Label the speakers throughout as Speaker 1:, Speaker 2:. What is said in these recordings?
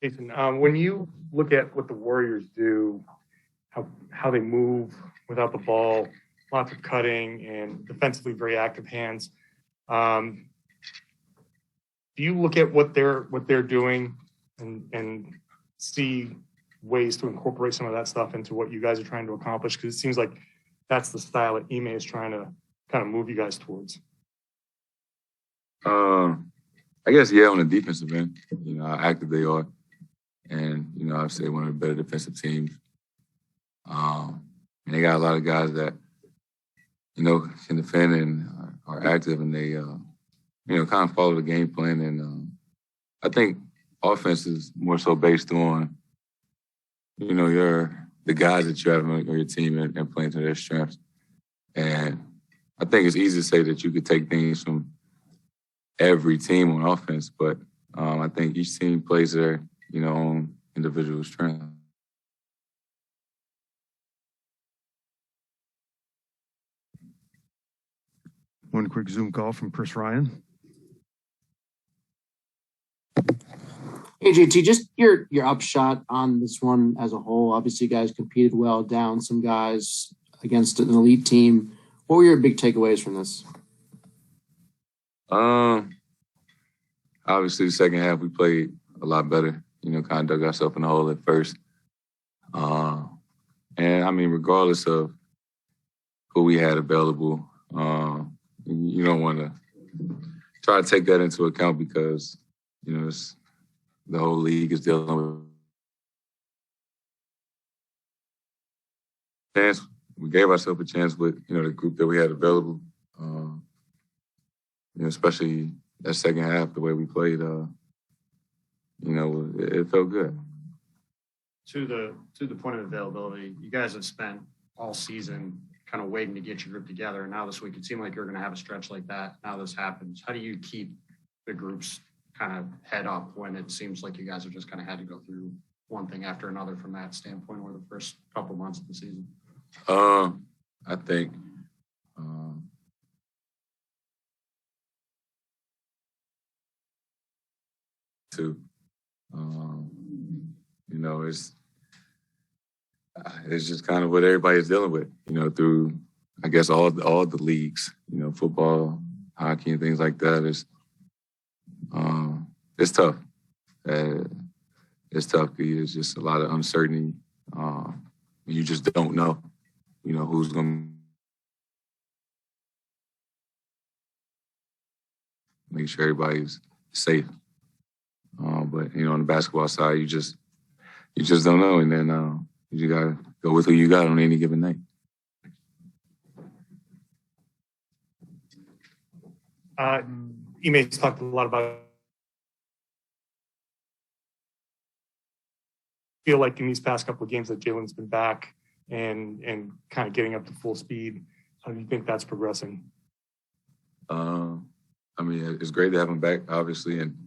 Speaker 1: Jason, when you look at what the Warriors do, how they move without the ball, lots of cutting and defensively very active hands. Do you look at what they're doing and see ways to incorporate some of that stuff into what you guys are trying to accomplish? Because it seems like that's the style that Ime is trying to kind of move you guys towards.
Speaker 2: I guess, yeah, on the defensive end, how active they are. And, I'd say one of the better defensive teams. And they got a lot of guys that, can defend and are active, and they, kind of follow the game plan. And I think offense is more so based on, the guys that you have on your team and playing to their strengths. And I think it's easy to say that you could take things from every team on offense, but I think each team plays their, own individual strength.
Speaker 3: One quick Zoom call from Chris Ryan.
Speaker 4: Hey, JT, just your upshot on this one as a whole. Obviously, you guys competed well, down some guys against an elite team. What were your big takeaways from this?
Speaker 2: Obviously, the second half, we played a lot better. Kind of dug ourselves in the hole at first. And, regardless of who we had available, you don't want to try to take that into account because, the whole league is dealing with chance. We gave ourselves a chance with, the group that we had available. Especially that second half, the way we played, it felt good.
Speaker 5: To the point of availability, you guys have spent all season kind of waiting to get your group together. And now this week, it seemed like you're going to have a stretch like that. Now this happens. How do you keep the groups kind of head up when it seems like you guys have just kind of had to go through one thing after another from that standpoint over the first couple months of the season?
Speaker 2: I think it's just kind of what everybody's dealing with, through, I guess, all the leagues, football, hockey, and things like that. It's tough. It's tough. It's just a lot of uncertainty. You just don't know, who's going to make sure everybody's safe. But, on the basketball side, you just don't know. And then you got to go with who you got on any given night.
Speaker 1: Ime's talked a lot about feel like in these past couple of games that Jalen's been back and kind of getting up to full speed. How do you think that's progressing?
Speaker 2: It's great to have him back, obviously, and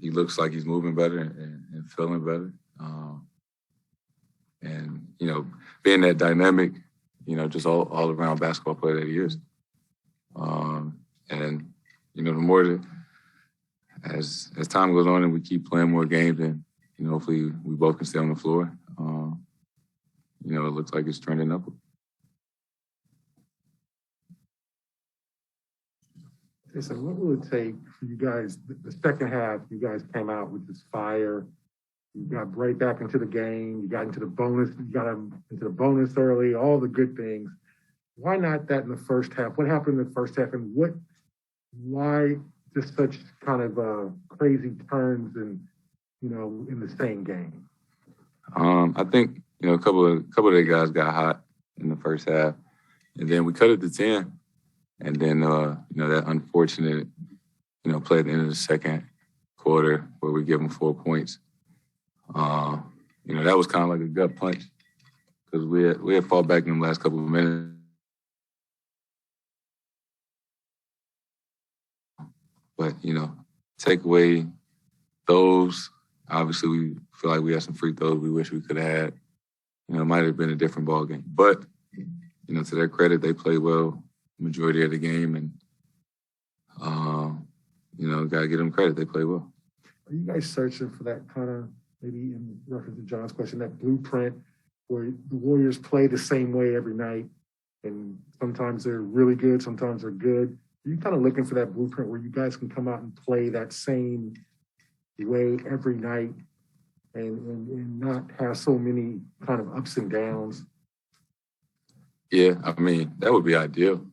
Speaker 2: he looks like he's moving better and feeling better. And, being that dynamic, just all around basketball player that he is. And, the more that as time goes on and we keep playing more games, and, hopefully we both can stay on the floor, it looks like it's trending upward.
Speaker 6: Jason, what will it take for you guys, the second half, you guys came out with this fire, you got right back into the game, you got into the bonus, early, all the good things. Why not that in the first half? What happened in the first half, and why just such kind of crazy turns and, in the same game?
Speaker 2: I think, a couple of the guys got hot in the first half, and then we cut it to 10. And then, that unfortunate, play at the end of the second quarter where we give them 4 points. That was kind of like a gut punch because we had fought back in the last couple of minutes. But, take away those. Obviously, we feel like we had some free throws we wish we could have had. It might have been a different ball game. But, to their credit, they played well majority of the game, and got to give them credit. They play well.
Speaker 6: are you guys searching for that kind of, maybe in reference to John's question, that blueprint where the Warriors play the same way every night, and sometimes they're really good, sometimes they're good. Are you kind of looking for that blueprint where you guys can come out and play that same way every night and not have so many kind of ups and downs?
Speaker 2: Yeah, I mean, that would be ideal.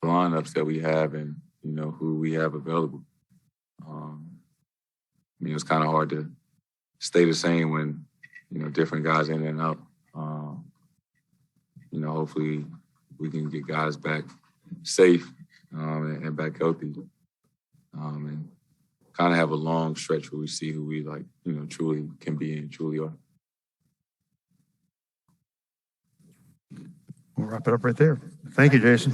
Speaker 2: Lineups that we have and, you know, who we have available. I mean, it's kind of hard to stay the same when, you know, different guys in and out. You know, hopefully we can get guys back safe and back healthy. And kind of have a long stretch where we see who we, like, you know, truly can be and truly are.
Speaker 3: We'll wrap it up right there. Thank you, Jayson.